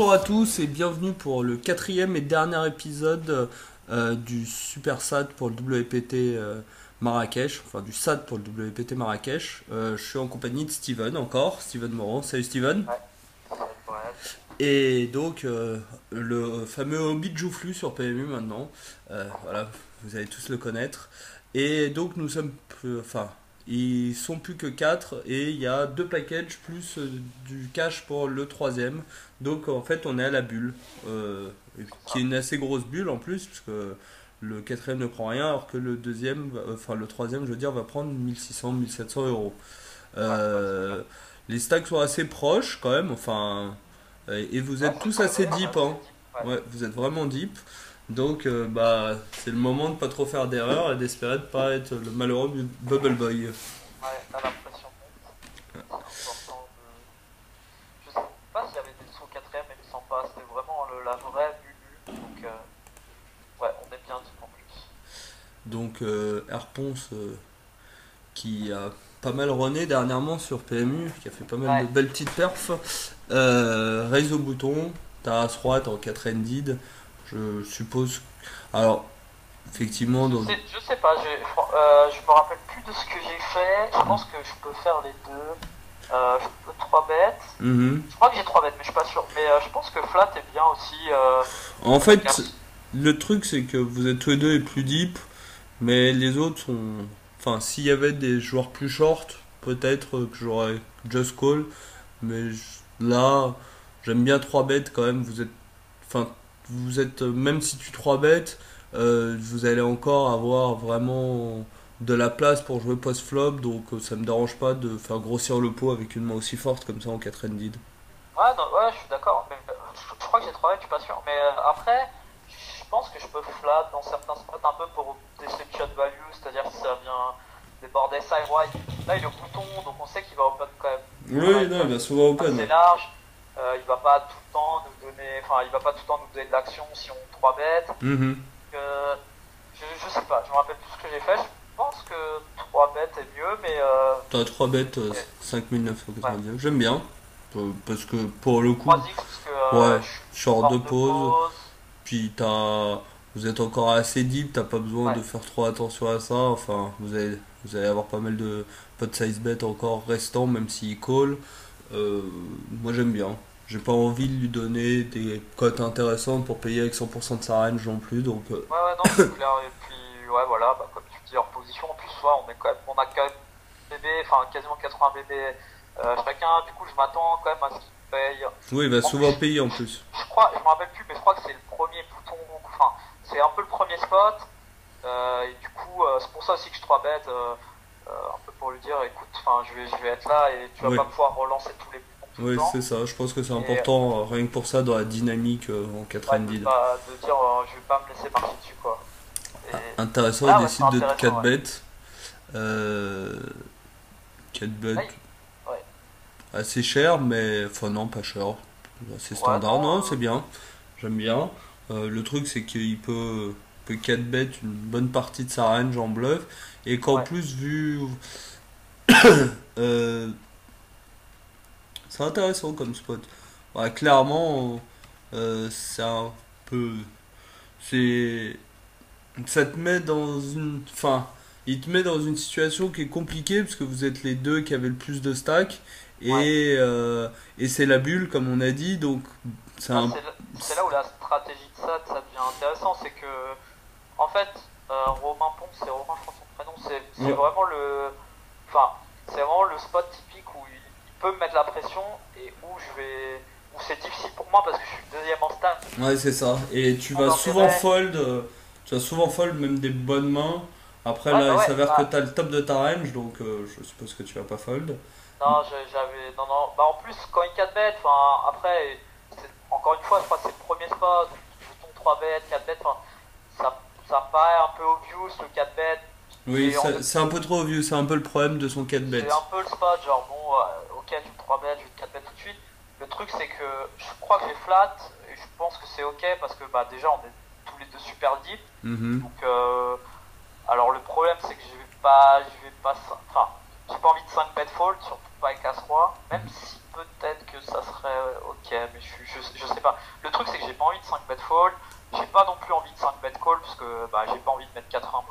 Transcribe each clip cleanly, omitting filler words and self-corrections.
Bonjour à tous et bienvenue pour le quatrième et dernier épisode du Super SAT pour le WPT Marrakech, enfin du SAT pour le WPT Marrakech. Je suis en compagnie de Steven encore, Steven Moran. Salut Steven. Ouais, salut Brad. Et donc le fameux Hobbit de Joufflu sur PMU maintenant. Voilà, vous allez tous le connaître. Et donc nous sommes, enfin, ils sont plus que 4 et il y a deux packages plus du cash pour le troisième. Donc en fait on est à la bulle, C'est qui est ça. une assez grosse bulle en plus, puisque le quatrième ne prend rien, alors que le deuxième, enfin le troisième je veux dire, va prendre 1600-1700 euros. Ouais, c'est clair. Euh, les stacks sont assez proches quand même, enfin, et vous Ouais, êtes tous c'est assez vrai, deep, c'est hein. deep. Ouais. Ouais, vous êtes vraiment deep. Donc, bah, c'est le moment de pas trop faire d'erreurs et d'espérer de pas être le malheureux Bubble Boy. Ouais, là, la pression monte. C'est important de. Je sais pas s'il y avait des sous au quatrième, mais il me semble pas. C'était vraiment la vraie bulle. Donc, ouais, on est bien deep en plus. Donc, Airpons, qui a pas mal runné dernièrement sur PMU, qui a fait pas mal de Ouais. belles petites perfs. Raise au bouton, t'as As-Roi, t'es en 4 ended. Je suppose. Alors, effectivement, dans. Je sais pas, je me rappelle plus de ce que j'ai fait. Je pense que je peux faire les deux. Je peux 3 bêtes. Mhm. Je crois que j'ai 3 bêtes, mais je suis pas sûr. Mais je pense que flat est bien aussi. En Ça fait, casse. le truc, c'est que vous êtes tous les deux les plus deep, mais les autres sont. Enfin, s'il y avait des joueurs plus short, peut-être que j'aurais just call, mais là, j'aime bien 3 bêtes quand même. Vous êtes. Enfin, vous êtes. Même si tu 3 bêtes, vous allez encore avoir vraiment de la place pour jouer post-flop, donc ça me dérange pas de faire grossir le pot avec une main aussi forte comme ça en 4 ended. Ouais, non, ouais, je suis d'accord. Mais je crois que j'ai 3 bêtes, je suis pas sûr. Mais après, je pense que je peux flat dans certains spots un peu pour des shot value, c'est-à-dire si ça vient déborder side wide. Là, il est au bouton, donc on sait qu'il va open quand même pas Oui, mal, non, il va souvent open. assez large. Il va pas tout le temps nous donner, enfin, il va pas tout le temps nous donner de l'action si on 3 bêtes. Mhm. Euh, je sais pas, je me rappelle plus ce que j'ai fait. Je pense que 3 bêtes est mieux, mais T'as 3 bêtes, et- ouais, 5999. J'aime bien. Parce que pour le coup, 3x parce que ouais, je suis short de hors de pause. pause. Puis vous êtes encore assez deep, t'as pas besoin de Ouais. faire trop attention à ça. Enfin, vous allez avoir pas mal de pot size bet encore restant, même s'il call. Moi j'aime bien. J'ai pas envie de lui donner des cotes intéressantes pour payer avec 100% de sa range non plus. Donc, Ouais, ouais, non, c'est clair. Et puis, ouais, voilà, bah, comme tu dis, hors position. En plus, ouais, on a quand même bébé, enfin, quasiment 80 bébés chacun. Du coup, je m'attends quand même à ce qu'il paye. oui, il va En souvent plus, payer en plus. je crois, je me rappelle plus, mais je crois que c'est le premier bouton. Enfin, c'est un peu le premier spot. Et du coup, c'est pour ça aussi que je 3 bête. Un peu pour lui dire, écoute, enfin, je vais être là et tu vas Oui. pas pouvoir relancer tous les boutons tout le Oui, temps. c'est ça. Je pense que c'est Et important, rien que pour ça, dans la dynamique en 4 ouais, ended. de dire, je vais pas me laisser marcher dessus, quoi. Et Intéressant, il là, ouais, c'est décide de intéressant, 4 ouais. bêtes. Euh, 4 Là, bêtes ouais. assez cher, mais enfin non, pas cher. C'est Ouais, standard, non, non, c'est bien. J'aime bien. Le truc, c'est qu'il peut 4 bêtes une bonne partie de sa range en bluff. Et qu'en ouais, plus, euh, c'est intéressant comme spot. Ouais, clairement, c'est un peu. C'est ça te met dans une. Enfin, il te met dans une situation qui est compliquée parce que vous êtes les deux qui avez le plus de stack ouais. et c'est la bulle comme on a dit donc c'est Bah, un. c'est là où la stratégie de ça devient intéressant, c'est que, en fait, Romain Pont, c'est Romain, je crois son prénom, c'est Ouais, vraiment enfin, c'est vraiment le spot typique où il peut me mettre la pression et où c'est difficile pour moi parce que je suis deuxième en stats, ouais, c'est ça. Et mon intérêt. tu vas souvent fold même des bonnes mains. Après Ouais, là, bah il ouais, s'avère que bah, t'as le top de ta range donc je suppose que tu vas pas fold. non, non, non, bah en plus, quand il 4 bêtes, enfin, après, encore une fois, je crois que c'est le premier spot, donc bouton 3 bêtes, 4 bêtes, enfin, ça paraît un peu obvious le 4 bêtes, Oui, c'est en fait, c'est un peu trop vieux, c'est un peu le problème de son 4 c'est bet. un peu le spot, genre bon, ok, je vais 3 bêtes, je vais 4 bêtes tout de suite. Le truc, c'est que je crois que j'ai flat, et je pense que c'est ok, parce que bah, déjà, on est tous les deux super deep, Mhm. donc, alors le problème, c'est que enfin, j'ai pas envie de 5 bet fold, surtout pas avec As-Roi, même si peut-être que ça serait ok, mais je sais pas. Le truc c'est que j'ai pas envie de 5 bet fold, j'ai pas non plus envie de 5 bet call, parce que bah, j'ai pas envie de mettre 80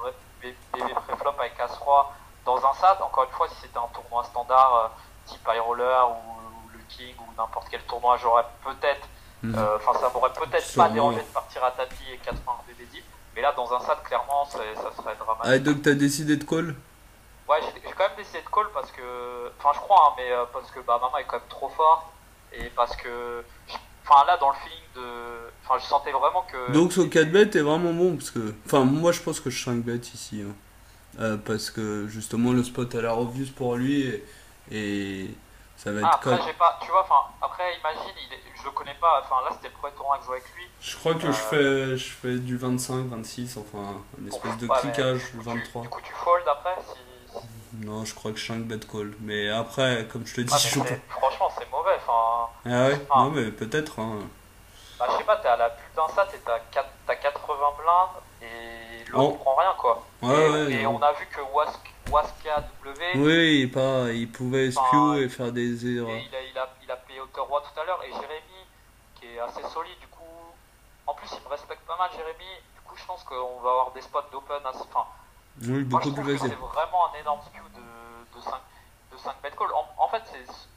BB pré-flop avec As-Roi dans un SAT. Encore une fois, si c'était un tournoi standard type High Roller ou le King ou n'importe quel tournoi, j'aurais peut-être, enfin ça m'aurait peut-être pas dérangé de partir à tapis et 80 BB deep, mais là dans un SAT clairement ça serait dramatique. Ah, donc t'as décidé de call? Ouais, j'ai quand même décidé de call parce que, enfin je crois, hein, mais parce que bah maman est quand même trop fort et parce que, enfin là dans le feeling de, enfin je sentais vraiment que. Donc son 4 bet est vraiment bon parce que. Enfin, moi je pense que je 5 bet ici. Hein. Parce que justement le spot a l'air obvious pour lui et ça va Ah, être après call. j'ai pas, tu vois, enfin après imagine, je le connais pas, enfin là c'était le premier tournoi que je jouais avec lui. Je crois que je fais du 25, 26, enfin une Bon, espèce de ouais, mais cliquage du coup, 23. du coup tu fold après Non, je crois que je 5 bet call. Mais après, comme je te dis, Ah je mais joue pas. franchement c'est mauvais, enfin. Ah ouais? Non, Enfin, mais peut-être. Hein. bah, je sais pas, t'es à la bulle d'un sat et t'as 80 blindes et l'autre Oh. prend rien quoi. Ouais, ouais, Et non. on a vu que Waska W, Oui, il pouvait spew enfin, et faire des erreurs. et il a payé hauteur roi tout à l'heure. Et Jérémy, qui est assez solide, du coup, en plus il me respecte pas mal, Jérémy. Du coup, je pense qu'on va avoir des spots d'open. Enfin, Oui, moi je beaucoup plus trouve que facile. c'est vraiment un énorme skew de 5, de 5 bet call. En fait,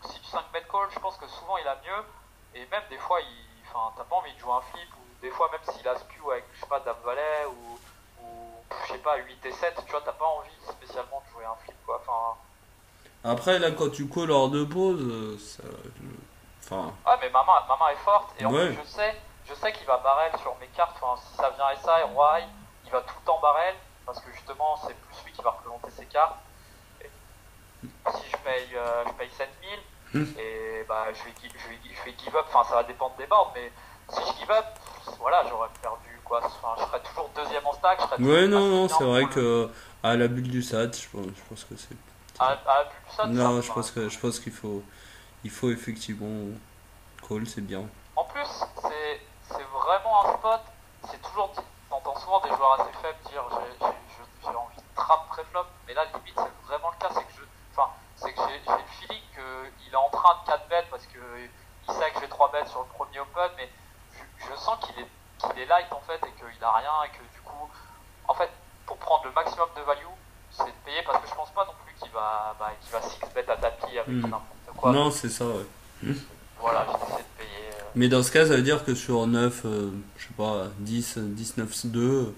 si tu 5 bet call, je pense que souvent il a mieux. Et même des fois, enfin, t'as pas envie de jouer un flip. Ou des fois, même s'il a skew avec, je sais pas, Dame Valet ou je sais pas, 8 et 7, tu vois, t'as pas envie spécialement de jouer un flip quoi. Enfin. Après, là, quand tu calls hors de pause, ça. Enfin. Ah mais maman est forte et en plus Ouais. je sais qu'il va barrel sur mes cartes, enfin, si ça vient SI, Roi, il va tout le temps barrel parce que justement c'est plus lui qui va représenter ses cartes. Et si je paye 7000 et bah je vais give up, enfin ça va dépendre des boards, mais si je give up, voilà j'aurais perdu quoi, enfin, je serais toujours deuxième en stack, je serais toujours Ouais, non, assez non, bien c'est vrai pour que à la bulle du SAT, je pense que c'est. à la plus ça, Non, enfin, je pense il faut effectivement call, c'est bien. en plus, c'est vraiment un spot. C'est toujours dit. T'entends souvent des joueurs assez faibles dire j'ai envie de trap pré-flop, mais là limite c'est vraiment le cas. Enfin, c'est que j'ai le feeling qu'il est en train de 4 bet parce que il sait que j'ai 3 bets sur le premier open, mais je sens qu'il est light en fait et qu'il a rien et que du coup, en fait, pour prendre le maximum de value, c'est de payer parce que je pense pas non plus qu'il va 6 bet à tapis avec Hmm. n'importe quoi. Non, Donc c'est ça, ouais. voilà, j'essaie de payer. Mais dans ce cas, ça veut dire que sur 9 je sais pas, 10 9 2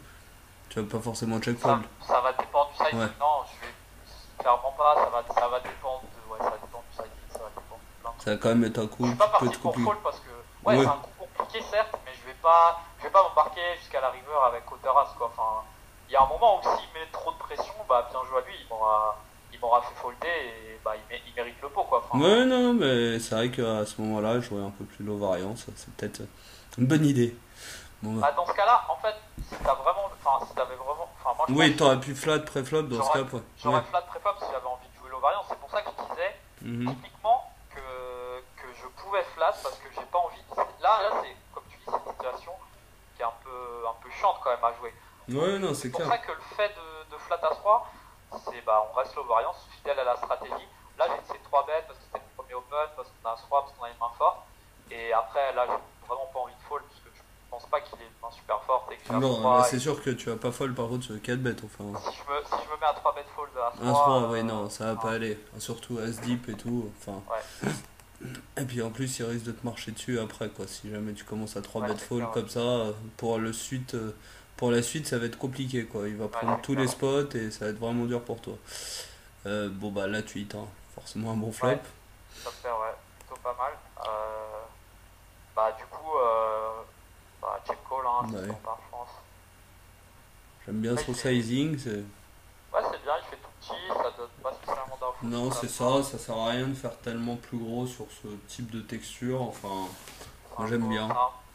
tu vas pas forcément check Ça, fold. ça va dépendre du sizing. Ouais. Non, je vais clairement pas. Ça va dépendre ouais, ça va dépendre du sizing. Ça va dépendre de plein de Ça trucs. va quand même être un Je coup suis pas qui peut parti être pour compliqué. fold parce que ouais, Ouais. c'est un coup compliqué certes, mais je vais pas m'embarquer jusqu'à la river avec hauteur as quoi. Enfin, il y a un moment où s'il met trop de pression, bah bien joué à lui, il m'aura fait folder et bah il mérite le pot quoi. Enfin, Ouais, non, mais c'est vrai qu'à ce moment-là, jouer un peu plus low variance, c'est peut-être une bonne idée. Bon, bah. bah, dans ce cas-là, en fait, si t'as vraiment, enfin si t'avais vraiment, enfin moi je pense Oui, que t'aurais pu flat, pré-flop dans ce j'aurais cas, quoi. Ouais. j'aurais flat préfab si j'avais envie de jouer low variance. C'est pour ça que je disais Mhm. typiquement que je pouvais flat parce que j'ai pas envie. Là c'est comme tu dis, c'est une situation qui est un peu chiante quand même à jouer. Ouais, non, C'est c'est pour clair. ça que le fait de flat à 3, c'est bah on reste low variance, fidèle à la stratégie. Là j'ai essayé 3 bêtes parce que c'était le premier open, parce qu'on a un 3, parce qu'on a une main forte. Et après là j'ai vraiment pas envie de fold parce que je pense pas qu'il ait une main super forte et que j'ai un Non, là, 3. c'est sûr que tu vas pas fold par contre sur 4 bêtes, enfin. Si je me mets à 3 bêtes fold à Un 3, 3, ouais, non, ça va pas aller. Surtout As Deep et tout, enfin. ouais, Et puis en plus, il risque de te marcher dessus après, quoi. Si jamais tu commences à 3 ouais, bet c'est fold clair. comme ça, pour la suite, ça va être compliqué, quoi. Il va Ouais, prendre c'est tous clair. les spots et ça va être vraiment dur pour toi. Bon, bah là, tu hits, hein. Forcément un bon flop. Ouais, ça me fait ouais, plutôt pas mal. Bah du coup, bah, check call, hein, Ouais. c'est standard, je pense. J'aime bien Ouais, son sizing. C'est... ouais, c'est bien, il fait tout petit, ça donne pas spécialement d'infos Non, sur c'est sa ça, main. ça sert à rien de faire tellement plus gros sur ce type de texture. Enfin, C'est moi un j'aime peu, bien.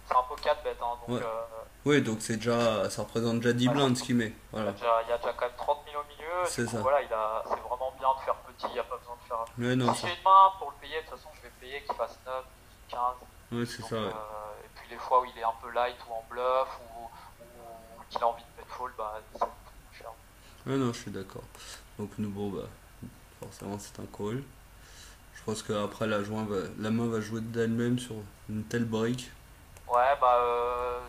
c'est un peu 4 bêtes, hein, donc Ouais. Oui, donc c'est déjà, ça représente déjà 10 ouais, blindes ce qu'il met. Voilà, il y a déjà quand même 30 000 au milieu, c'est du coup ça. voilà, c'est vraiment bien de faire petit, il n'y a pas besoin de faire. Ouais, non, Si ça. j'ai une main pour le payer, de toute façon je vais payer qu'il fasse 9, 12, 15. Ouais, c'est Donc, ça, ouais. et puis les fois où il est un peu light ou en bluff ou qu'il a envie de bet fold, bah ça coûte moins cher. Ouais, non, je suis d'accord. Donc, nous, bon, bah, forcément c'est un call. Je pense qu'après la main va jouer d'elle-même sur une telle brique. Ouais, bah.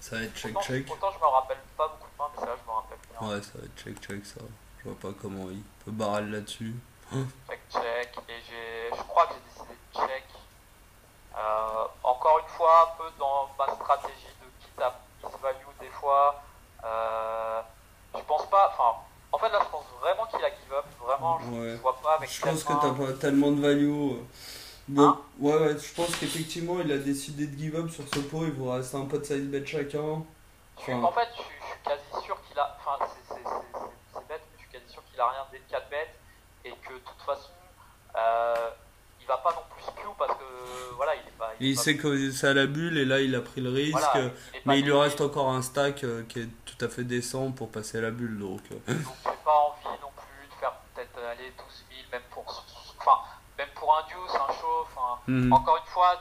Ça va être Autant, check-check. autant je me rappelle pas beaucoup de mains, mais ça, je me rappelle bien. Ouais, ça va être check-check ça. Je vois pas comment il peut barrel là-dessus. Check, check. Et je crois que j'ai décidé de check. Encore une fois, un peu dans ma stratégie de quitte à miss value des fois. Je pense pas. Enfin, en fait, là, je pense vraiment qu'il a give up. Vraiment, je Ouais. vois pas avec Je quelle pense que t'as main. pas tellement de value. Bon, Hein? ouais, je pense qu'effectivement il a décidé de give up sur ce pot. Il vous reste un pot de size bet chacun. Enfin, En fait, je suis quasi sûr qu'il a. Enfin, c'est bête, mais je suis quasi sûr qu'il a rien des 4 bêtes. Et que de toute façon, euh, il va pas non plus spew parce que voilà, et il sait que c'est à la bulle et là il a pris le risque. voilà, il est pas Mais il lui reste liquide. encore un stack qui est tout à fait décent pour passer à la bulle. Donc j'ai pas envie non plus de faire peut-être aller 12 000, enfin, même pour un deuce, un show. Enfin, Mhm, encore une fois,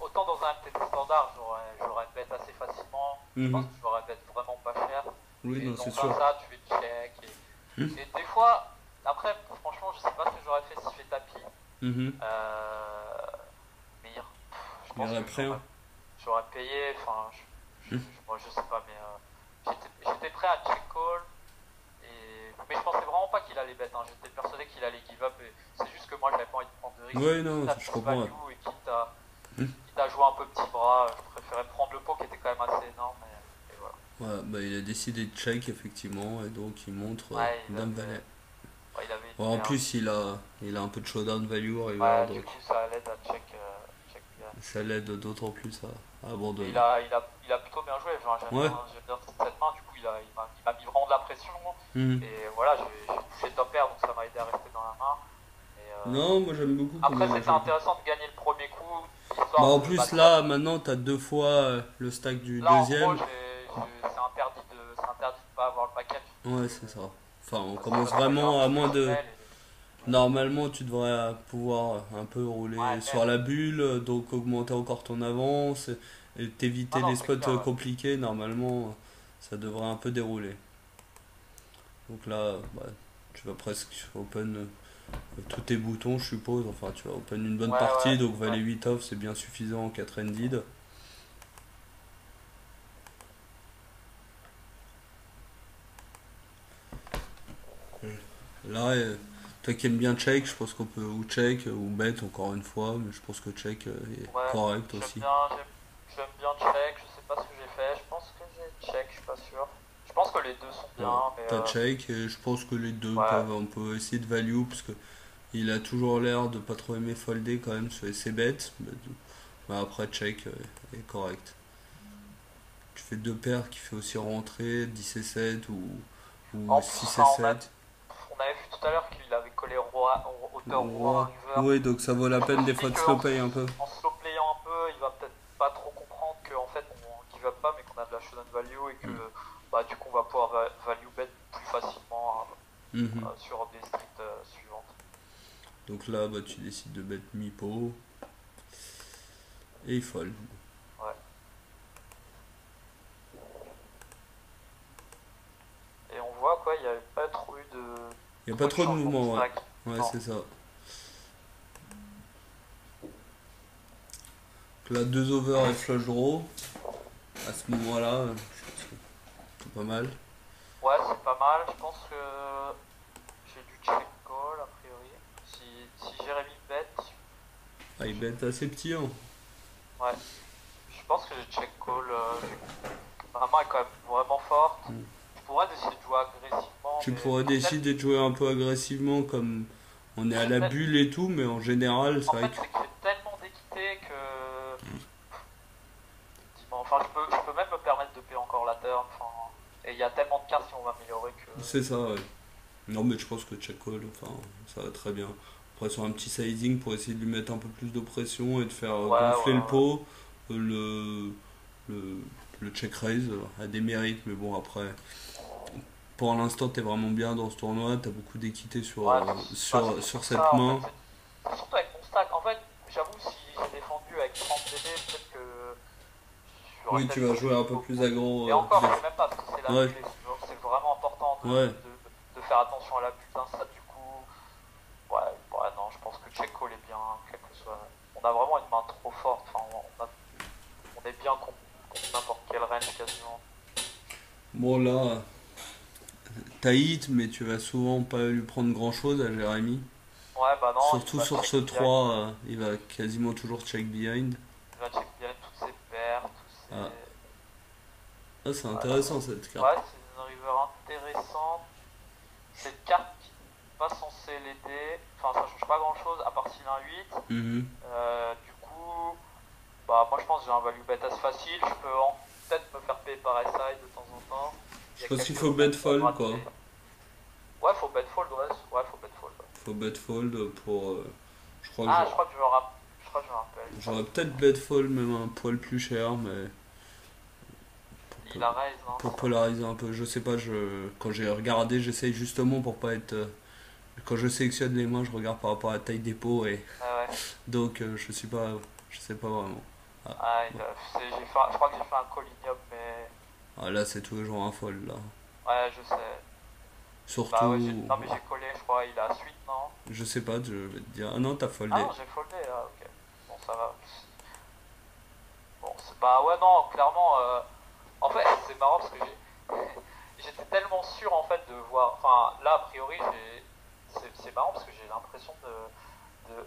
autant dans un MTT standard, j'aurais bet assez facilement. Je pense mhm. que j'aurais bet vraiment pas cher. Oui, Et non, dans c'est un sûr. ça, tu fais check. Et des fois, après, franchement, je sais pas ce que j'aurais fait si je fais tapis. Mhm. Euh, mais je Il pense aurait que pris un. j'aurais payé. Enfin, moi, je sais pas, mais j'étais prêt à check call. Mais je pensais vraiment pas qu'il allait bet. Hein. J'étais persuadé qu'il allait give up. Et c'est juste que moi, j'avais pas envie de prendre de risque. Oui, Quitte non, à je plus comprends. value et quitte à jouer un peu petit bras, je préférais prendre le pot qui était quand même assez énorme. Et voilà. Ouais, bah, il a décidé de check effectivement et donc il montre Ouais, Dame Valet. ouais, il avait Ouais, une en merde. plus il a un peu de showdown value river Ouais, du donc coup, ça l'aide à check bien. ça l'aide d'autant plus à Et abandonner. il a plutôt bien joué. Genre, Ouais. j'aime bien cette main. Du coup, il m'a mis vraiment de la pression. Mhm. Et voilà, j'ai touché top air, donc ça m'a aidé à rester dans la main. Et, Non, moi j'aime beaucoup comment après, il a c'était joué. intéressant de gagner le premier coup, Bah histoire en de plus battre. là maintenant t'as deux fois le stack du Là, en gros, deuxième. c'est interdit de pas avoir le package. Ouais, c'est ça. Enfin on Parce que commence moi, j'ai un vraiment à petit moins de. smell. Normalement tu devrais pouvoir un peu rouler Ouais, sur même. la bulle, donc augmenter encore ton avance et Non, t'éviter non, les c'est spots clair, ouais. compliqués. Normalement ça devrait un peu dérouler. Donc là, bah, tu vas presque open tous tes boutons, je suppose. Enfin, tu vas open une bonne Ouais, ouais, partie, donc ouais. valet 8 off, c'est bien suffisant en 4 ended. Là, toi qui aimes bien check, je pense qu'on peut ou check ou bet encore une fois, mais je pense que check est Ouais, correct aussi. j'aime bien check, je sais pas ce que j'ai fait, je pense que j'ai check, je suis pas sûr. Je pense que les deux sont bien, Ouais, mais t'as check et je pense que les deux ouais. peuvent, on peut essayer de value parce que il a toujours l'air de pas trop aimer folder quand même sur ses bêtes. Mais après, check est correct. Tu fais deux paires qui fait aussi rentrer 10 et 7 ou En plus, 6 et enfin, 7. on avait vu tout à l'heure qu'il avait collé roi, hauteur roi, Roi. river. Oui, donc ça vaut la Je me peine suis des fois dit de slow play un peu. en slow playant un peu, il va peut-être pas trop comprendre qu'en fait on give up pas, mais qu'on a de la showdown value et que bah, du coup on va pouvoir value bet plus facilement Mhm. sur des streets suivantes. Donc là, bah, tu décides de bet mi-pot et il fold. Ouais. Et on voit quoi, il n'y avait pas trop eu Il n'y a pas trop de trop de changement de mouvement, ouais. stack. Ouais, Non. c'est ça. Donc là, deux over et flush draw. À ce moment-là, je pense que c'est pas mal. Ouais, c'est pas mal. Je pense que j'ai dû check call a priori. Si Jérémy bet, Ah, il bet assez petit, hein. ouais. Je pense que j'ai check call. Ma main est quand même vraiment forte. Mm. Je pourrais essayer de jouer agressivement, Tu mais pourrais peut-être. décider de jouer un peu agressivement comme on est à j'ai la tel- bulle et tout, mais en général, c'est En vrai fait, que. c'est que j'ai tellement d'équité que. Enfin, je peux même me permettre de payer encore la turn. Enfin, et il y a tellement de cartes qui vont m'améliorer que. C'est ça, ouais. Non, mais je pense que check call, enfin, ça va très bien. Après, sur un petit sizing pour essayer de lui mettre un peu plus de pression et de faire Ouais, gonfler ouais, le ouais. pot, le, le, le check raise a des mérites, mais bon, après, pour l'instant, t'es vraiment bien dans ce tournoi, t'as beaucoup d'équité Ouais, bah, c'est sur surtout cette ça en fait. main. C'est surtout avec mon stack. En fait, j'avoue, si j'ai défendu avec 30 DD, peut-être que j'aurais Oui, tu peut-être vas pas jouer un fait peu beaucoup. plus aggro. Et encore, je sais même pas, parce que c'est la Ouais, bulle et c'est vraiment important ouais. de faire attention à la bulle d'un stade du coup. on a vraiment une main trop forte. Enfin, on est bien contre n'importe quel range quasiment. Bon là, t'as hit, mais tu vas souvent pas lui prendre grand chose à Jérémy. Ouais, bah non, il Surtout va sur check ce behind, 3, il va quasiment toujours check behind. il va check behind toutes ses paires, tous Ah, ses. ah, c'est Ouais, intéressant cette carte. ouais, c'est une river intéressante. C'est une carte qui n'est pas censée l'aider. Enfin, ça change pas grand chose à part s'il a un 8. Mhm. Du coup, bah moi je pense que j'ai un value bet assez facile. Je peux peut-être me faire payer par SI de temps en temps. Il Je y a pense qu'il quelques faut bet spots à fold gratter. quoi. Ouais, faut bet fold, ouais. Ouais, faut bet fold. Ouais. Faut bet fold pour. Je crois que Ah, je crois que je me rappelle. j'aurais peut-être bet fold même un poil plus cher, mais Il a raise, non? pour polariser un peu. Je sais pas, quand j'ai regardé, j'essaye justement pour pas être. Quand je sélectionne les mains, je regarde par rapport à la taille des pots et Ah ouais. donc je sais pas vraiment. Ah, Ah, bon. je crois que j'ai fait un call-in up, mais. Ah, là c'est toujours un fold là. Ouais, je sais. Bah ouais, Surtout, non mais j'ai collé, je crois, il a suite, non? je sais pas, je vais te dire. Ah non, t'as Ah foldé. non, j'ai foldé, ah ok. Bon, ça va. Bon, bah ouais, non, clairement, en fait, c'est marrant parce que j'étais tellement sûr en fait de voir. Enfin, là, a priori, c'est marrant parce que j'ai l'impression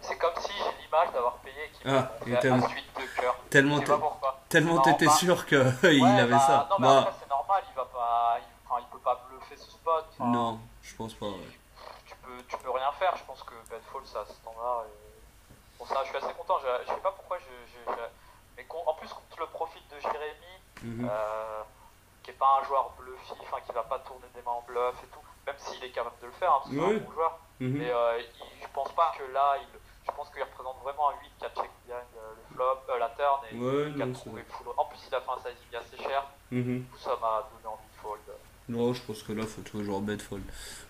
c'est comme si j'ai l'image d'avoir payé et qu'ils Ah, m'ont et fait à suite de cœur. tellement Je sais pas pourquoi. tellement Non, t'étais bah, sûr que il ouais, avait bah, ça. non, mais après, Bah, c'est normal, il va pas. Enfin, il peut pas bluffer ce spot. Enfin, non, je pense pas, ouais. tu peux rien faire. Je pense que Bedfall, c'est à ce standard. Et... Bon, ça, je suis assez content. Je sais pas pourquoi mais en plus, contre le profil de Jérémy, Mhm. qui est pas un joueur bluffy, enfin, qui va pas tourner des mains en bluff et tout, même s'il est capable de le faire, hein, parce que c'est Oui. un bon joueur. Mhm. Mais je pense pas que là, je pense qu'il représente vraiment un 8 qui a check bien le flop, la turn et Ouais, qui a non, trouvé le full. En plus, il a fait un sizing assez cher. Mhm. Du coup, ça m'a donné envie de fold. Non, je pense que là, faut toujours bet fold.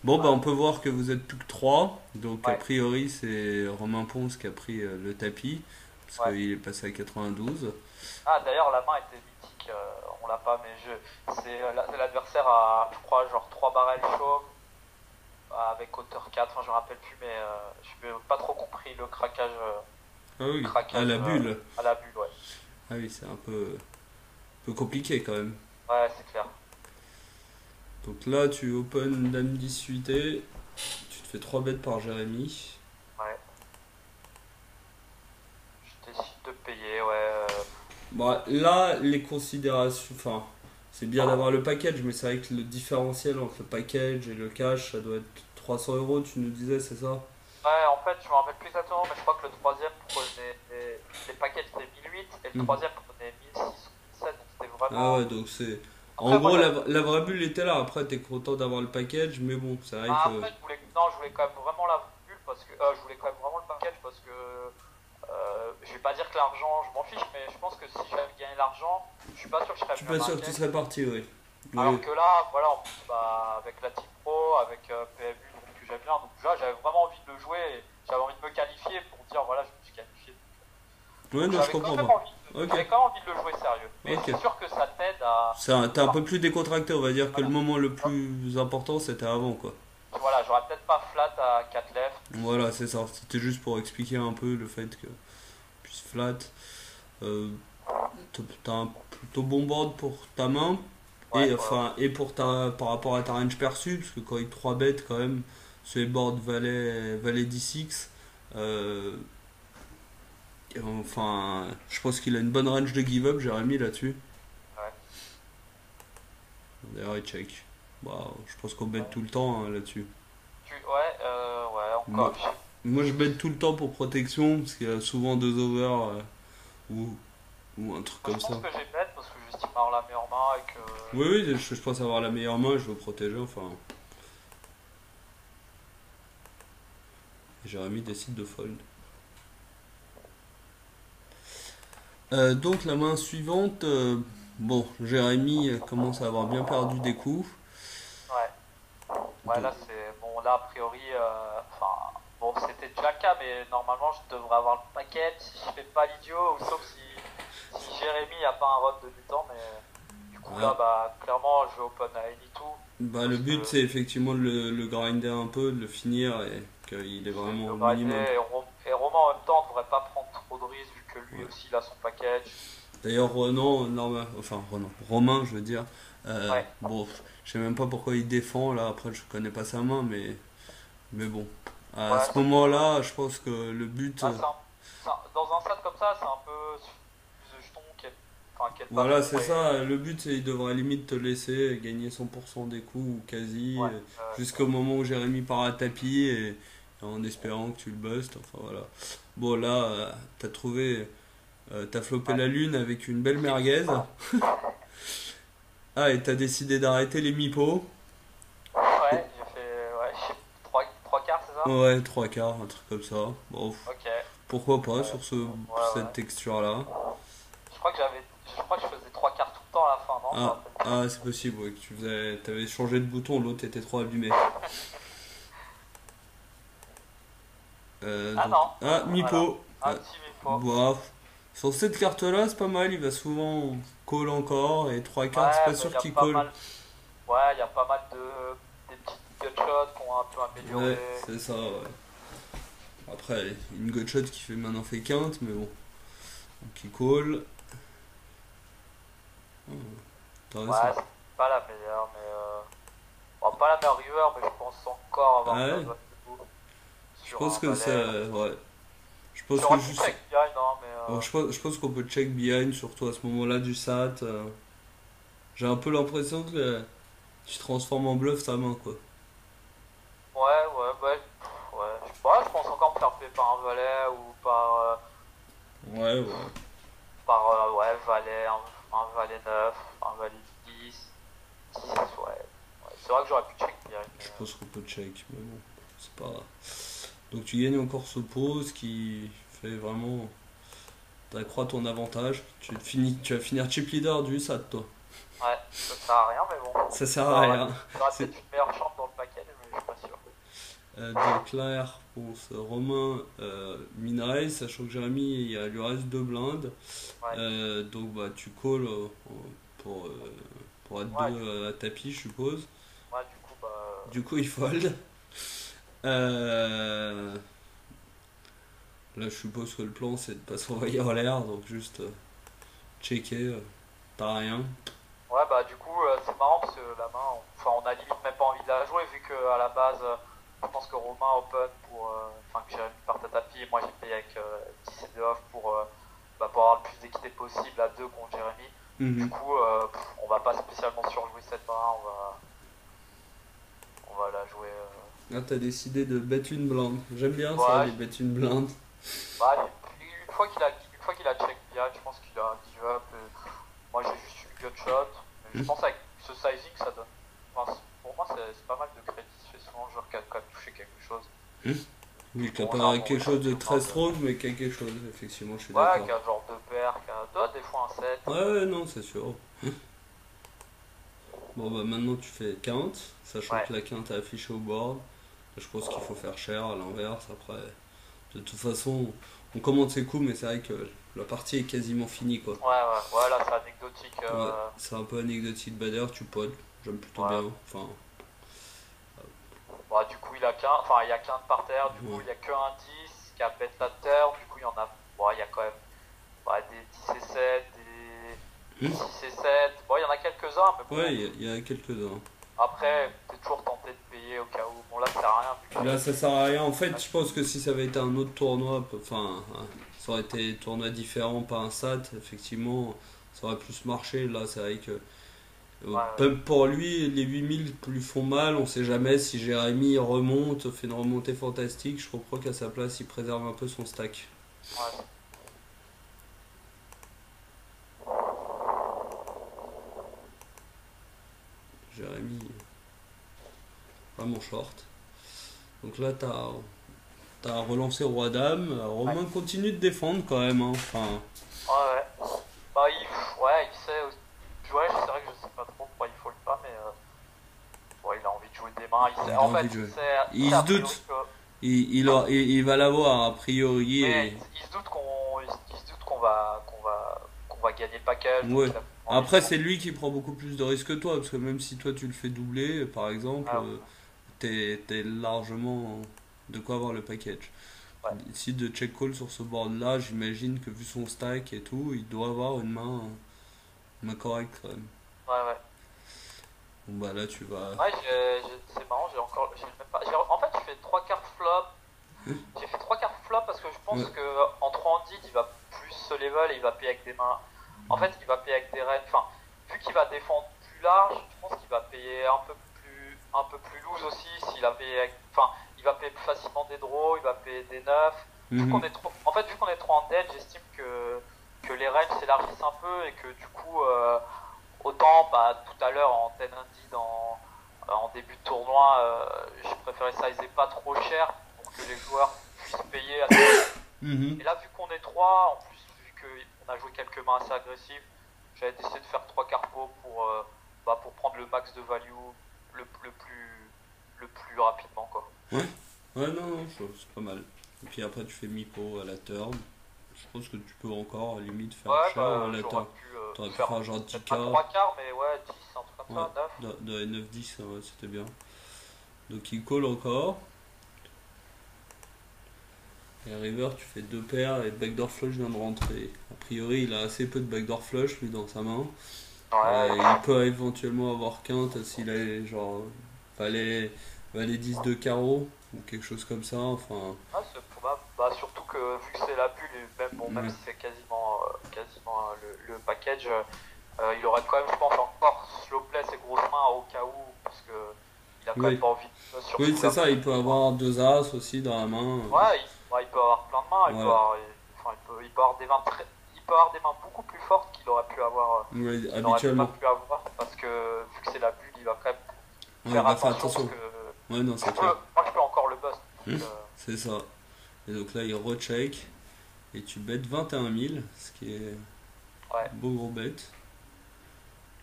Bon, bah, Ouais. on peut voir que vous êtes plus que 3. Donc, a Ouais. priori, c'est Romain Ponce qui a pris le tapis. Parce Ouais. qu'il est passé à 92. Ah, d'ailleurs, la main était mythique. On l'a pas, mais l'adversaire a, je crois, genre 3 barrels chauds avec hauteur 4. Enfin, je me rappelle plus, mais je n'ai pas trop compris le craquage, Ah oui, à craquage la bulle. à la bulle, ouais. Ah oui, c'est un peu compliqué quand même. Ouais, c'est clair. Donc là, tu open dame 10 suité. Tu te fais 3 bêtes par Jérémy. Ouais. Je décide de payer, ouais. Bah, là, les considérations. Enfin, c'est bien d'avoir le package, mais c'est vrai que le différentiel entre le package et le cash, ça doit être 300 euros, tu nous disais, c'est ça? Ouais, en fait, je me rappelle plus exactement, mais je crois que le troisième prenait. Les paquets c'était 1008 et le Mhm. troisième prenait 1600, 1700, donc c'était Ah vraiment. ouais, donc c'est. En Après, moi, gros, la vraie bulle était là. Après, t'es content d'avoir le package, mais bon, c'est vrai ah, que. après, non, je voulais quand même vraiment la bulle parce que. Je voulais quand même vraiment le package parce que. Je vais pas dire que l'argent, je m'en fiche, mais je pense que si j'avais gagné l'argent, je suis pas sûr que je Je serais suis venu pas à sûr que tu marquer. serais parti, oui. Alors Oui. que là, voilà, en plus, bah, avec la Team Pro, avec PMU, donc, que j'aime bien, donc là, j'avais vraiment envie de le jouer et j'avais envie de me qualifier pour dire, voilà, je me suis qualifié. Ouais, non, je J'avais comprends quand même pas. envie Ok. j'avais quand même envie de le jouer sérieux. Mais Ok. c'est sûr que ça t'aide à. T'es un peu plus décontracté, on va dire que le Voilà. moment le plus important, c'était avant, quoi. Voilà, j'aurais peut-être pas flat à 4 left. Voilà, c'est ça. C'était juste pour expliquer un peu le fait que puisse flat. T'as un plutôt bon board pour ta main. Ouais, Et ouais. enfin, et par rapport à ta range perçue, parce que quand il 3 bêtes quand même, sur les boards valet d6, enfin, je pense qu'il a une bonne range de give up, Jérémy là-dessus. Ouais. D'ailleurs, il check. Bah, je pense qu'on bet tout le temps hein, là-dessus. Ouais, Moi, encore. moi, je bet tout le temps pour protection, parce qu'il y a souvent 2 over ou, ou un truc Je comme ça. pense que j'ai bet parce que j'estime avoir la meilleure main et que. Oui, oui, je pense avoir la meilleure main, je veux protéger, enfin. Jérémy décide de fold. Donc la main suivante, bon, Jérémy commence à avoir bien perdu des coups. Ouais. Ouais, Donc, là, c'est. Bon, là, a priori. Enfin. Bon, c'était déjà le cas, mais normalement, je devrais avoir le paquet si je fais pas l'idiot, ou sauf si Jérémy a pas un run de mi-temps, mais du coup, ouais. là, bah, clairement, je vais open à any2. Bah, le but c'est effectivement de le grinder un peu, de le finir et qu'il est vraiment Le au grinder minimum. et Romain en même temps ne devrait pas prendre trop de risques. lui Ouais. aussi il a son package. D'ailleurs, Romain, je veux dire. Ouais, Bon, je sais même pas pourquoi il défend là. Après, je connais pas sa main, mais bon. À ouais, ce moment-là, je pense que le but, ah, dans un stade comme ça, c'est un peu plus de jetons qui est pas voilà, c'est bon ça. Le but, c'est il devrait limite te laisser gagner 100% des coups ou quasi, ouais, jusqu'au moment où Jérémy part à tapis et en espérant que tu le bustes. Enfin voilà. Bon là, t'as flopé ouais. la lune avec une belle merguez. Ah, et t'as décidé d'arrêter les mipos. Ouais, j'ai fait trois quarts, c'est ça? Ouais, trois quarts, un truc comme ça. Bon, Ok. pourquoi pas Ouais, sur cette ouais. texture-là. Je crois que je faisais trois quarts tout le temps à la fin, non? Je me Ah, rappelle plus. ah c'est possible, ouais, que t'avais changé de bouton, l'autre était trop abîmé. Ah non, Ah, voilà. Mipo. Un Ah, petit Mipo. bof. Sur cette carte-là, c'est pas mal, il va souvent call encore, et trois quarts, c'est Ouais, pas mais sûr qu'il call. il y a pas mal de des petites gutshots qui ont un peu Ouais, amélioré. c'est ça, ouais. Après, une gutshot qui fait maintenant fait quinte, mais bon. Donc il call. Ah, Ouais, intéressant. c'est pas la meilleure, mais bon, pas la meilleure river, mais je pense encore avoir Ah de la ouais, bonne debout je sur pense un que ça. valet. Ouais. Je pense que J'aurais pu juste. check bien, non, mais Bon, je pense qu'on peut check behind, surtout à ce moment-là du SAT. J'ai un peu l'impression que tu transformes en bluff ta main, quoi. ouais, je pense encore me faire payer par un valet ou Ouais, ouais. ouais, valet, un valet 9 un valet 10 10 ouais. C'est vrai que j'aurais pu check direct, mais Je pense qu'on peut check, mais bon, c'est pas grave. Donc tu gagnes encore ce pot, ce qui fait vraiment. T'accroît ton avantage. Tu vas finir chip leader du SAT, toi. ouais, ça sert à rien, mais bon. Ça sert à rien. Il y aura C'est peut-être une meilleure chance dans le paquet, mais je suis pas sûr. donc là, réponse Romain Minrail, sachant que Jérémy, il lui reste deux blindes. Ouais, Donc bah tu calls pour, euh, pour être ouais, deux à tapis, je suppose. ouais, du coup, bah. Du coup, il fold. Euh, Là, je suppose que le plan, c'est de pas s'envoyer en l'air, donc juste checker, t'as rien. Ouais, bah, du coup, c'est marrant parce que la main, enfin, on a limite même pas envie de la jouer, vu que à la base, je pense que Romain open enfin, que Jérémy parte à tapis, et moi j'ai payé avec 10 et 2 off pour avoir le plus d'équité possible à 2 contre Jérémy. Du Mhm. coup, on va pas spécialement surjouer cette main, on va la jouer. Là, t'as décidé de bet une blinde. J'aime bien ça, Ouais, les bet une blinde. bah, une fois qu'il a check bien, je pense qu'il a give up. Moi j'ai juste eu le gutshot, mais je pense avec ce sizing ça donne. Enfin, pour moi c'est pas mal de crédit, c'est souvent le joueur qui a quand même touché quelque chose. Oui, Puis t'as bon, pas là, quelque chose de très strong, mais quelque chose, effectivement, je suis ouais, d'accord. qui a genre deux paires, des fois un 7. Ouais, ouais, non, c'est sûr. Bon, bah maintenant tu fais quinte, sachant Ouais, que la quinte est affichée au board. Je pense qu'il faut faire cher à l'inverse. Après, de toute façon, on commente ses coups, mais c'est vrai que la partie est quasiment finie, quoi. ouais, là c'est anecdotique. Ouais, c'est un peu anecdotique, Bader, tu pods. J'aime plutôt Ouais. bien. Enfin, Bah, du coup il y a qu'un par terre, du coup ouais. il y a que un 10 qui a bet la terre, du coup il y en a, bon, il y a quand même des 10 et 7 des Hmm. 6 et 7 bon il y en a quelques-uns, mais Ouais, bon, il y a quelques-uns. après t'es toujours tenté de payer au cas où, bon là ça sert à rien vu que Là, ça sert à rien. En fait, ouais, je pense que si ça avait été un autre tournoi, enfin, ça aurait été un tournoi différent, pas un SAT, effectivement, ça aurait plus marché. Là, c'est vrai que ouais, même pour lui, les 8000 lui font mal. On sait jamais si Jérémy remonte, fait une remontée fantastique. Je comprends qu'à sa place, il préserve un peu son stack. ouais. Jérémy, vraiment short. Donc là, t'as relancé Roi-Dame. Ouais. Romain continue de défendre quand même, hein. Enfin, Ouais. Bah, il sait. Ouais, c'est vrai que je sais pas trop pourquoi il faut le pas, mais ouais, il a envie de jouer des mains. il a En envie fait, de jouer. il Il sait se a priori doute. que. Il va l'avoir a priori. Mais Et... il se doute il se doute qu'on va gagner le package, donc Ouais. il a envie de Après, jouer. c'est lui qui prend beaucoup plus de risques que toi, parce que même si toi tu le fais doubler, par exemple, Ah, t'es largement de quoi avoir le package. Ouais. Il décide de check call sur ce board là, j'imagine que vu son stack et tout, il doit avoir une main correcte quand même. Ouais, ouais. Bon bah là tu vas. Ouais, c'est marrant, j'ai même pas, en fait, j'ai fait 3 cartes flop. J'ai fait 3 cartes flop parce que je pense Ouais. que en 3 en 10, il va plus se level et il va payer avec des mains. En fait, il va payer avec des reins. Enfin, vu qu'il va défendre plus large, je pense qu'il va payer un peu plus loose aussi. S'il a payé enfin, il va payer plus facilement des draws, il va payer des neufs. Mhm. En fait, vu qu'on est trop en dead, j'estime que les ranges s'élargissent un peu et que du coup, autant bah, tout à l'heure en 10 Andy en début de tournoi, je préférais sizer pas trop cher pour que les joueurs puissent payer à Mhm. et là, vu qu'on est 3 en plus, vu qu'on a joué quelques mains assez agressives, j'avais décidé de faire 3 carpos pour prendre le max de value le, le, plus, le plus rapidement, quoi. Ouais. Ouais, non, non, c'est pas mal. Et puis après, tu fais mi-pot à la turn. Je pense que tu peux encore, à la limite, faire Ouais, cher à bah, la j'aurais turn. pu T'aurais pu faire faire genre peut-être 10K. pas 3 quarts, mais ouais, 10, un truc comme Ouais, ça, 9. dans les 9-10, ouais, c'était bien. Donc il call encore. Et river, tu fais deux paires et backdoor flush vient de rentrer. A priori, il a assez peu de backdoor flush lui dans sa main. Ouais, Il peut éventuellement avoir quinte s'il a genre valet 10 de carreau ou quelque chose comme ça. Enfin, ah, c'est probable. Bah, surtout que vu que c'est la bulle, et même, bon, même ouais. si c'est quasiment le package, il aurait quand même, je pense, encore slow play ses grosses mains au cas où, parce que il a quand même Oui, pas envie de oui, surtout c'est la ça. Il peut position. avoir deux as aussi dans la main. Ouais, il peut avoir plein de mains, Voilà. enfin, il peut avoir des mains il peut avoir des mains beaucoup plus fortes Ouais, qu'il n'aurait pas habituellement. pu avoir, parce que vu que c'est la bulle, il va quand même Ouais, faire va faire attention, parce attention. que Ouais, non, c'est clair. moi je peux encore le bust. Hmm, c'est ça. Et donc là, il recheck et tu bêtes 21 000, ce qui est Ouais. beau gros bet.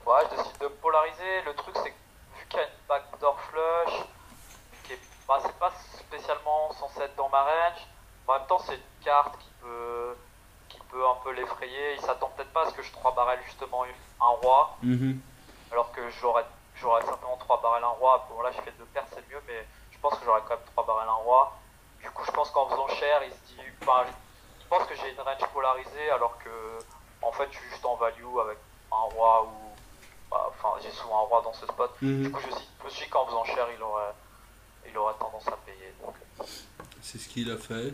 Ouais, je décide de me polariser. Le truc, c'est que vu qu'il y a une backdoor flush, bah, c'est pas spécialement censé être dans ma range, en même temps, c'est une carte qui peut un peu l'effrayer. Il s'attend peut-être pas à ce que je 3 barrel justement un roi, Mhm. alors que j'aurais simplement 3 barrels un roi. Bon, là, je fais 2 paires, c'est mieux, mais je pense que j'aurais quand même 3 barrels un roi. Du coup, je pense qu'en faisant cher, il se dit, enfin, il pense que j'ai une range polarisée, alors que, en fait, je suis juste en value avec un roi ou, bah, enfin, j'ai souvent un roi dans ce spot. Du Mhm. coup, je me suis dit qu'en faisant cher, il aurait tendance à payer. Donc, C'est ce qu'il a fait.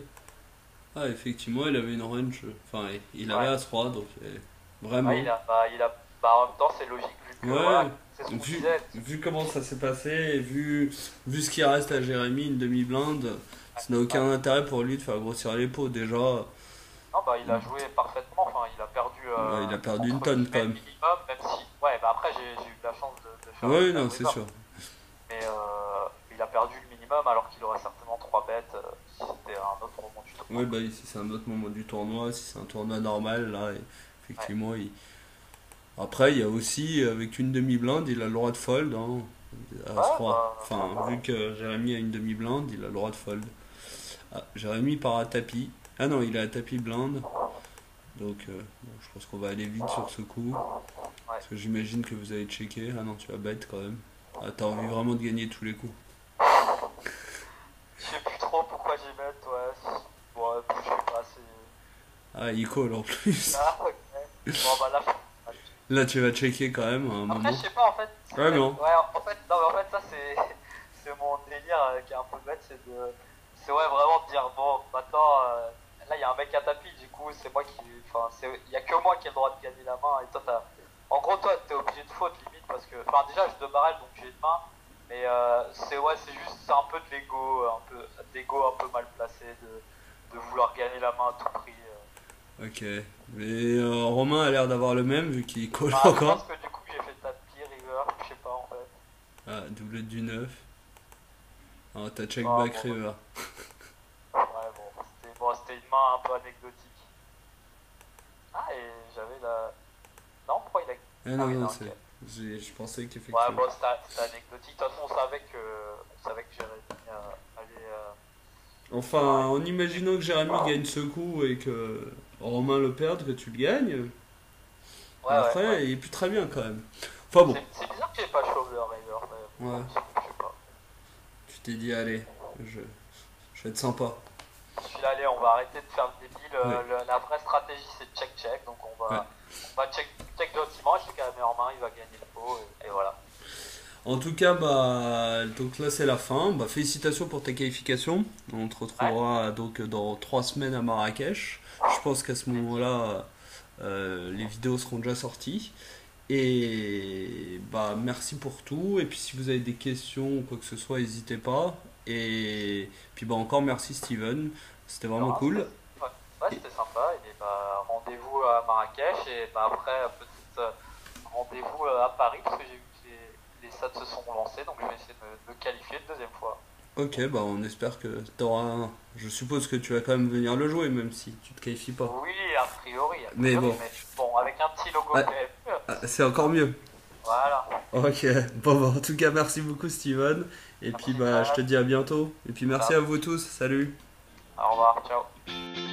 Ah, effectivement, il avait une range. Enfin, il avait ouais. As-3, donc Ouais, vraiment. bah, en même temps, c'est logique, vu que, Ouais, voilà, c'est ce qu'on vu, disait. vu comment ça s'est passé, et vu ce qui reste à Jérémy, une demi-blinde, Ouais, ça n'a ouais. aucun intérêt pour lui de faire grossir les pots. Déjà, Non, bah, il a joué parfaitement. Enfin, il a perdu ouais, il a perdu une entre tonne quand guillemets le même. minimum, même si. Ouais, bah après, j'ai eu la chance de faire le Ouais, time non, c'est river. sûr. Mais il a perdu le minimum alors qu'il aurait certainement 3 bêtes si c'était un autre moment du Ouais, tournoi. bah, si c'est un autre moment du tournoi, si c'est un tournoi normal, là, Ouais, effectivement, après, il y a aussi, avec une demi-blinde, il a le droit de fold, hein, ouais As-3. bah, Enfin, vu que Jérémy a une demi-blinde, il a le droit de fold. Ah, Jérémy part à tapis. Ah non, il est à tapis blinde. Donc, bon, je pense qu'on va aller vite sur ce coup. ouais. Parce que j'imagine que vous allez checker. Ah non, tu vas bet quand même. Ah, t'as envie vraiment de gagner tous les coups. Je sais plus trop pourquoi j'y mets, ouais. Bon, je sais pas, c'est. Ah, il call en plus. Ah, ok. Bon, bah là, Là, tu vas checker quand même à un après, moment. je sais pas, en fait. Ouais, non. Ouais, en fait, non, mais en fait, ça, c'est mon délire qui est un peu bête, c'est ouais, vraiment de dire, bon, maintenant, là, il y a un mec à tapis, du coup, c'est moi qui, enfin, il y a que moi qui ai le droit de gagner la main, et toi, en gros, toi, t'es obligé de faute, limite, parce que, enfin, déjà, j'ai 2 barrels, donc j'ai une main, mais c'est un peu de l'ego, un peu mal placé, de vouloir gagner la main à tout prix. Ok. Mais Romain a l'air d'avoir le même vu qu'il call Bah, je pense encore. que du coup, j'ai fait tapis, river, je sais pas, en fait. Ah, doublette du 9. Ah, t'as check Ah, back bon, river. ouais, bon, c'était une main un peu anecdotique. Ah, et j'avais la. Non, pourquoi il a. Ah Ah non, oui, non, non, ok. je pensais Ouais, qu'effectivement. bon, c'était anecdotique. De toute façon, on savait que Jérémy allait. Enfin, Enfin, en imaginant que Jérémy gagne ce coup et que Romain le perde, que tu le gagnes, ouais, ouais, ouais. après, il est plus très bien quand même. Enfin bon, C'est bizarre que j'ai pas Chauveleur, d'ailleurs. ouais, Je sais pas. tu t'es dit, allez, je vais être sympa. suis là, allez, on va arrêter de faire le débile. Ouais. La vraie stratégie, c'est check-check. Donc Ouais. on va check gentiment. Celui qui a la meilleure main, il va gagner le pot. Et voilà. En tout cas, bah, donc là c'est la fin. Bah, félicitations pour ta qualification. On te Ouais. retrouvera donc dans 3 semaines à Marrakech. Je pense qu'à ce moment-là, les vidéos seront déjà sorties. Et bah, merci pour tout. Et puis si vous avez des questions ou quoi que ce soit, n'hésitez pas. Et puis bah, encore merci Steven. C'était vraiment Alors, cool. ouais, ouais, c'était sympa. Et bah, rendez-vous à Marrakech. Et bah, après, peut-être rendez-vous à Paris. Parce que j'ai vu que les SAT se sont lancés. Donc je vais essayer de me qualifier une deuxième fois. Ok, bah on espère que t'auras un. Je suppose que tu vas quand même venir le jouer, même si tu te qualifies pas. Oui, a priori. Mais bon. Mais bon, avec un petit logo Ouais. PMU. Ah, c'est encore mieux. Voilà. Ok, bon, bah, en tout cas, merci beaucoup Steven. Et puis Merci, bah, je te Brad. dis à bientôt. Et puis merci Ciao. à vous tous. Salut. Au revoir. Ciao.